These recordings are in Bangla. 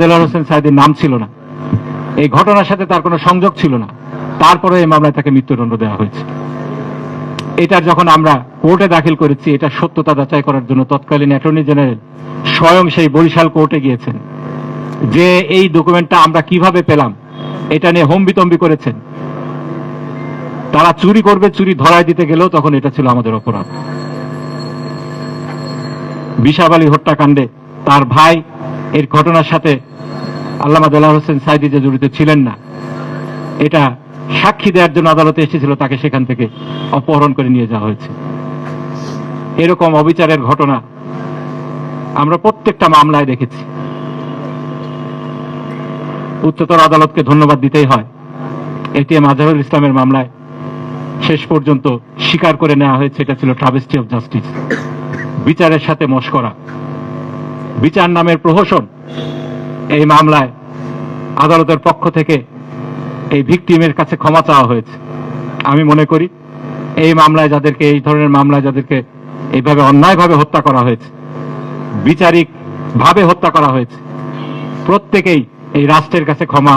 দেলোয়ার হোসেন সাঈদীর নাম ছিল না, এই ঘটনার সাথে তার কোনো সংযোগ ছিল না, তারপরে এই মামলায় তাকে মৃত্যুদণ্ড দেওয়া হয়েছে। এটার যখন আমরা কোর্টে দাখিল করেছি, এটা সত্যতা যাচাই করার জন্য তৎকালীন অ্যাটর্নি জেনারেল স্বয়ং সেই বরিশাল কোর্টে গিয়েছেন, যে এই ডকুমেন্টটা আমরা কিভাবে পেলাম এটা নিয়ে হম্বিতম্বি করেছেন। তারা চুরি করবে, চুরি ধরায় দিতে গেলেও তখন এটা ছিল আমাদের অপরাধ। বিশাব আলী হত্যাকাণ্ডে তার ভাই এর ঘটনার সাথে আল্লামা দেলোয়ার হোসেন সাঈদী যে জড়িত ছিলেন না, এটা সাক্ষী দেওয়ার জন্য আদালতে এসেছিল, তাকে সেখান থেকে অপহরণ করে নিয়ে যাওয়া হয়েছে। এরকম অবিচারের ঘটনা আমরা প্রত্যেকটা মামলায় দেখেছি। উচ্চতর আদালতকে ধন্যবাদ দিতেই হয়, এটিএম আজহারুল ইসলামের মামলায় শেষ পর্যন্ত স্বীকার করে নেওয়া হয়েছে এটা ছিল ট্রাভেস্টি অফ জাস্টিস, বিচারের সাথে মশকরা, বিচার নামের প্রহসন। এই মামলায় আদালতের পক্ষ থেকে এই ভিকটিমের কাছে ক্ষমা চাওয়া হয়েছে। আমি মনে করি এই মামলায় যাদেরকে, এই ধরনের মামলায় যাদেরকে এইভাবে অন্যায়ভাবে হত্যা করা হয়েছে, বিচারিক ভাবে হত্যা করা হয়েছে, প্রত্যেকেই এই রাষ্ট্রের কাছে ক্ষমা,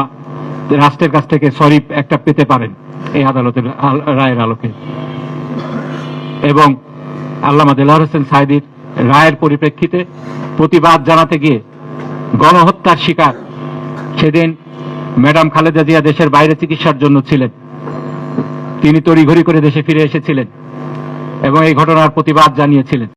রাষ্ট্রের কাছ থেকে সরি একটা পেতে পারেন এই আদালতের রায়ের আলোকে। এবং আল্লামা দেলোয়ার হোসেন সাঈদীর রায়ের পরিপ্রেক্ষিতে প্রতিবাদ জানাতে গিয়ে গণহত্যার শিকার, সেদিন ম্যাডাম খালেদা জিয়া দেশের বাইরে চিকিৎসার জন্য ছিলেন, তিনি তড়িঘড়ি করে দেশে ফিরে এসেছিলেন এবং এই ঘটনার প্রতিবাদ জানিয়েছিলেন।